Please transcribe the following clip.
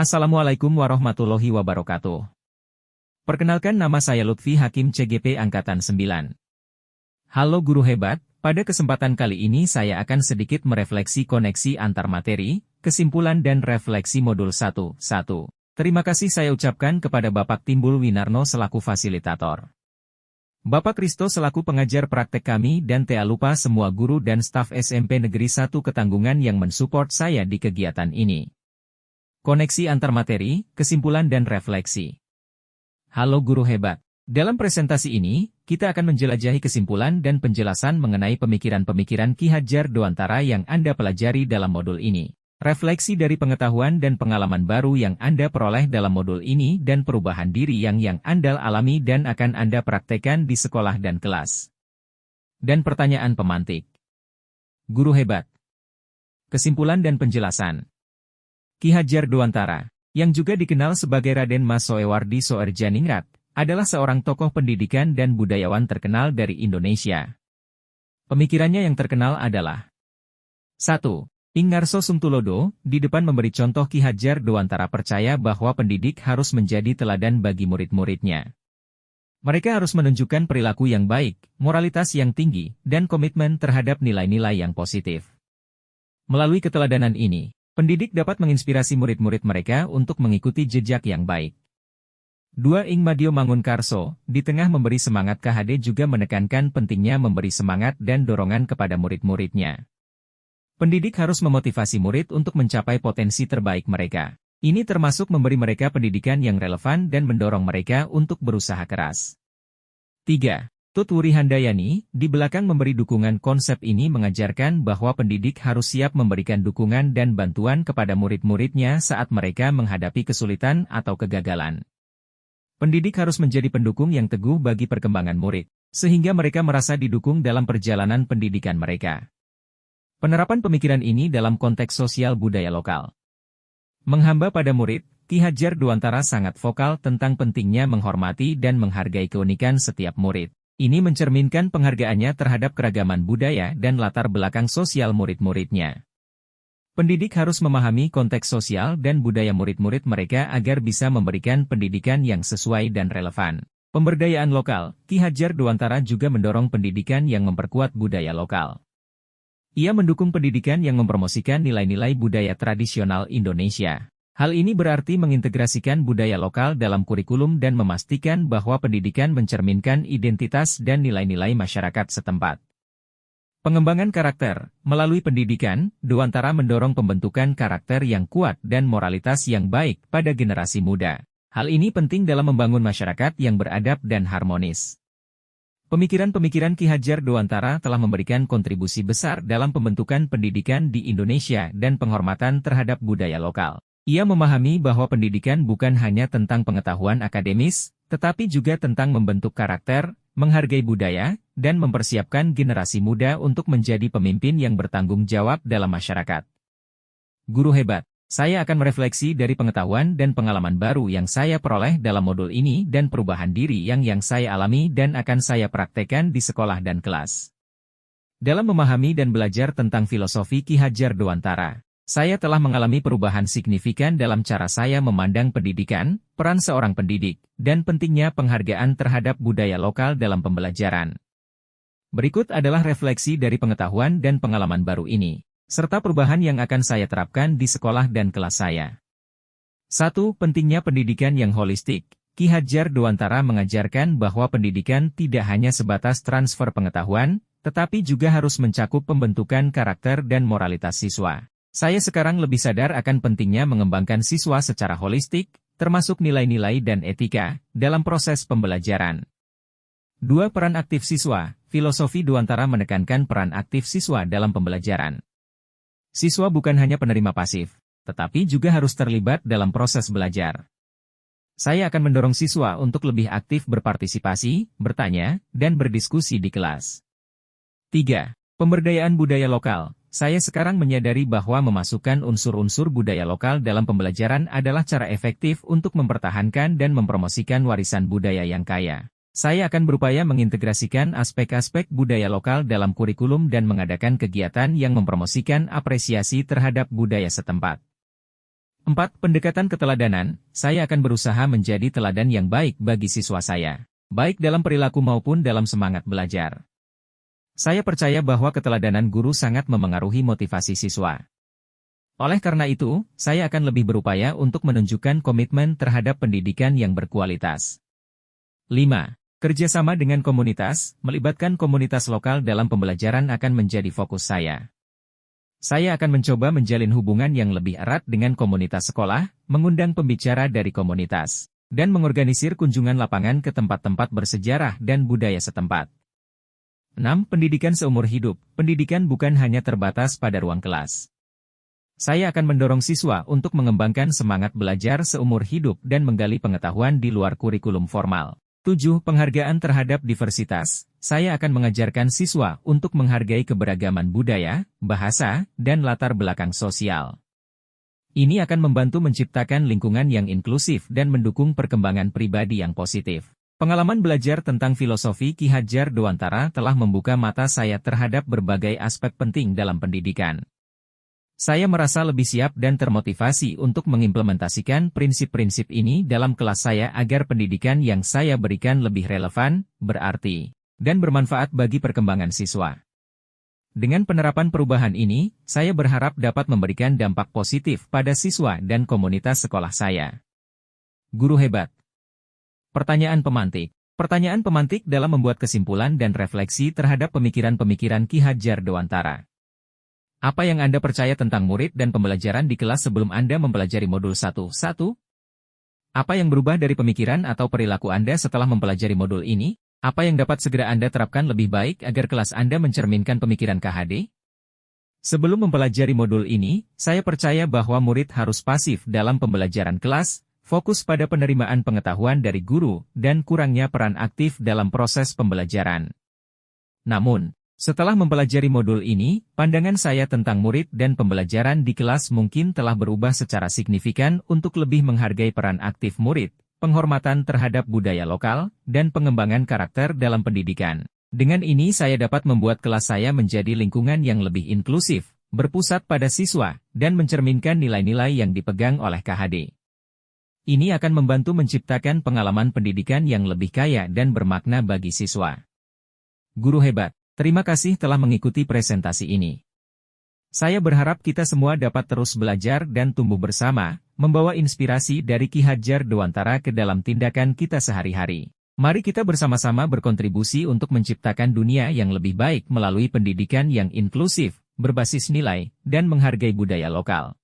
Assalamualaikum warahmatullahi wabarakatuh. Perkenalkan, nama saya Lutfi Hakim CGP Angkatan 9. Halo guru hebat, pada kesempatan kali ini saya akan sedikit merefleksi koneksi antar materi, kesimpulan dan refleksi modul 1.1. Terima kasih saya ucapkan kepada Bapak Timbul Winarno selaku fasilitator. Bapak Risto selaku pengajar praktek kami dan tak lupa semua guru dan staf SMP Negeri 1 Ketanggungan yang mensupport saya di kegiatan ini. Koneksi antar materi, kesimpulan dan refleksi. Halo guru hebat. Dalam presentasi ini, kita akan menjelajahi kesimpulan dan penjelasan mengenai pemikiran-pemikiran Ki Hadjar Dewantara yang Anda pelajari dalam modul ini. Refleksi dari pengetahuan dan pengalaman baru yang Anda peroleh dalam modul ini dan perubahan diri yang Anda alami dan akan Anda praktekkan di sekolah dan kelas. Dan pertanyaan pemantik. Guru hebat. Kesimpulan dan penjelasan. Ki Hadjar Dewantara, yang juga dikenal sebagai Raden Mas Soewardi Soerdjaningrat, adalah seorang tokoh pendidikan dan budayawan terkenal dari Indonesia. Pemikirannya yang terkenal adalah 1. Ing Ngarso Sumtulodo, di depan memberi contoh Ki Hadjar Dewantara percaya bahwa pendidik harus menjadi teladan bagi murid-muridnya. Mereka harus menunjukkan perilaku yang baik, moralitas yang tinggi, dan komitmen terhadap nilai-nilai yang positif. Melalui keteladanan ini, pendidik dapat menginspirasi murid-murid mereka untuk mengikuti jejak yang baik. 2. Ing Madio Mangunkarso, di tengah memberi semangat KHD juga menekankan pentingnya memberi semangat dan dorongan kepada murid-muridnya. Pendidik harus memotivasi murid untuk mencapai potensi terbaik mereka. Ini termasuk memberi mereka pendidikan yang relevan dan mendorong mereka untuk berusaha keras. 3. Tut Wuri Handayani, di belakang memberi dukungan konsep ini mengajarkan bahwa pendidik harus siap memberikan dukungan dan bantuan kepada murid-muridnya saat mereka menghadapi kesulitan atau kegagalan. Pendidik harus menjadi pendukung yang teguh bagi perkembangan murid, sehingga mereka merasa didukung dalam perjalanan pendidikan mereka. Penerapan pemikiran ini dalam konteks sosial budaya lokal. Menghamba pada murid, Ki Hadjar Dewantara sangat vokal tentang pentingnya menghormati dan menghargai keunikan setiap murid. Ini mencerminkan penghargaannya terhadap keragaman budaya dan latar belakang sosial murid-muridnya. Pendidik harus memahami konteks sosial dan budaya murid-murid mereka agar bisa memberikan pendidikan yang sesuai dan relevan. Pemberdayaan lokal, Ki Hadjar Dewantara juga mendorong pendidikan yang memperkuat budaya lokal. Ia mendukung pendidikan yang mempromosikan nilai-nilai budaya tradisional Indonesia. Hal ini berarti mengintegrasikan budaya lokal dalam kurikulum dan memastikan bahwa pendidikan mencerminkan identitas dan nilai-nilai masyarakat setempat. Pengembangan karakter, melalui pendidikan, Dewantara mendorong pembentukan karakter yang kuat dan moralitas yang baik pada generasi muda. Hal ini penting dalam membangun masyarakat yang beradab dan harmonis. Pemikiran-pemikiran Ki Hadjar Dewantara telah memberikan kontribusi besar dalam pembentukan pendidikan di Indonesia dan penghormatan terhadap budaya lokal. Ia memahami bahwa pendidikan bukan hanya tentang pengetahuan akademis, tetapi juga tentang membentuk karakter, menghargai budaya, dan mempersiapkan generasi muda untuk menjadi pemimpin yang bertanggung jawab dalam masyarakat. Guru hebat, saya akan merefleksi dari pengetahuan dan pengalaman baru yang saya peroleh dalam modul ini dan perubahan diri yang saya alami dan akan saya praktekkan di sekolah dan kelas. Dalam memahami dan belajar tentang filosofi Ki Hadjar Dewantara, saya telah mengalami perubahan signifikan dalam cara saya memandang pendidikan, peran seorang pendidik, dan pentingnya penghargaan terhadap budaya lokal dalam pembelajaran. Berikut adalah refleksi dari pengetahuan dan pengalaman baru ini, serta perubahan yang akan saya terapkan di sekolah dan kelas saya. 1. Pentingnya pendidikan yang holistik. Ki Hadjar Dewantara mengajarkan bahwa pendidikan tidak hanya sebatas transfer pengetahuan, tetapi juga harus mencakup pembentukan karakter dan moralitas siswa. Saya sekarang lebih sadar akan pentingnya mengembangkan siswa secara holistik, termasuk nilai-nilai dan etika, dalam proses pembelajaran. 2. Peran aktif siswa. Filosofi Dewantara menekankan peran aktif siswa dalam pembelajaran. Siswa bukan hanya penerima pasif, tetapi juga harus terlibat dalam proses belajar. Saya akan mendorong siswa untuk lebih aktif berpartisipasi, bertanya, dan berdiskusi di kelas. 3. Pemberdayaan budaya lokal. Saya sekarang menyadari bahwa memasukkan unsur-unsur budaya lokal dalam pembelajaran adalah cara efektif untuk mempertahankan dan mempromosikan warisan budaya yang kaya. Saya akan berupaya mengintegrasikan aspek-aspek budaya lokal dalam kurikulum dan mengadakan kegiatan yang mempromosikan apresiasi terhadap budaya setempat. 4. Pendekatan keteladanan, saya akan berusaha menjadi teladan yang baik bagi siswa saya, baik dalam perilaku maupun dalam semangat belajar. Saya percaya bahwa keteladanan guru sangat memengaruhi motivasi siswa. Oleh karena itu, saya akan lebih berupaya untuk menunjukkan komitmen terhadap pendidikan yang berkualitas. 5. Kerjasama dengan komunitas, melibatkan komunitas lokal dalam pembelajaran akan menjadi fokus saya. Saya akan mencoba menjalin hubungan yang lebih erat dengan komunitas sekolah, mengundang pembicara dari komunitas, dan mengorganisir kunjungan lapangan ke tempat-tempat bersejarah dan budaya setempat. 6. Pendidikan seumur hidup, pendidikan bukan hanya terbatas pada ruang kelas. Saya akan mendorong siswa untuk mengembangkan semangat belajar seumur hidup dan menggali pengetahuan di luar kurikulum formal. 7. Penghargaan terhadap diversitas, saya akan mengajarkan siswa untuk menghargai keberagaman budaya, bahasa, dan latar belakang sosial. Ini akan membantu menciptakan lingkungan yang inklusif dan mendukung perkembangan pribadi yang positif. Pengalaman belajar tentang filosofi Ki Hajar Dewantara telah membuka mata saya terhadap berbagai aspek penting dalam pendidikan. Saya merasa lebih siap dan termotivasi untuk mengimplementasikan prinsip-prinsip ini dalam kelas saya agar pendidikan yang saya berikan lebih relevan, berarti, dan bermanfaat bagi perkembangan siswa. Dengan penerapan perubahan ini, saya berharap dapat memberikan dampak positif pada siswa dan komunitas sekolah saya. Guru hebat. Pertanyaan pemantik. Pertanyaan pemantik dalam membuat kesimpulan dan refleksi terhadap pemikiran-pemikiran Ki Hajar Dewantara. Apa yang Anda percaya tentang murid dan pembelajaran di kelas sebelum Anda mempelajari modul 1.1? Apa yang berubah dari pemikiran atau perilaku Anda setelah mempelajari modul ini? Apa yang dapat segera Anda terapkan lebih baik agar kelas Anda mencerminkan pemikiran KHD? Sebelum mempelajari modul ini, saya percaya bahwa murid harus pasif dalam pembelajaran kelas, fokus pada penerimaan pengetahuan dari guru, dan kurangnya peran aktif dalam proses pembelajaran. Namun, setelah mempelajari modul ini, pandangan saya tentang murid dan pembelajaran di kelas mungkin telah berubah secara signifikan untuk lebih menghargai peran aktif murid, penghormatan terhadap budaya lokal, dan pengembangan karakter dalam pendidikan. Dengan ini saya dapat membuat kelas saya menjadi lingkungan yang lebih inklusif, berpusat pada siswa, dan mencerminkan nilai-nilai yang dipegang oleh KHD. Ini akan membantu menciptakan pengalaman pendidikan yang lebih kaya dan bermakna bagi siswa. Guru hebat. Terima kasih telah mengikuti presentasi ini. Saya berharap kita semua dapat terus belajar dan tumbuh bersama, membawa inspirasi dari Ki Hajar Dewantara ke dalam tindakan kita sehari-hari. Mari kita bersama-sama berkontribusi untuk menciptakan dunia yang lebih baik melalui pendidikan yang inklusif, berbasis nilai, dan menghargai budaya lokal.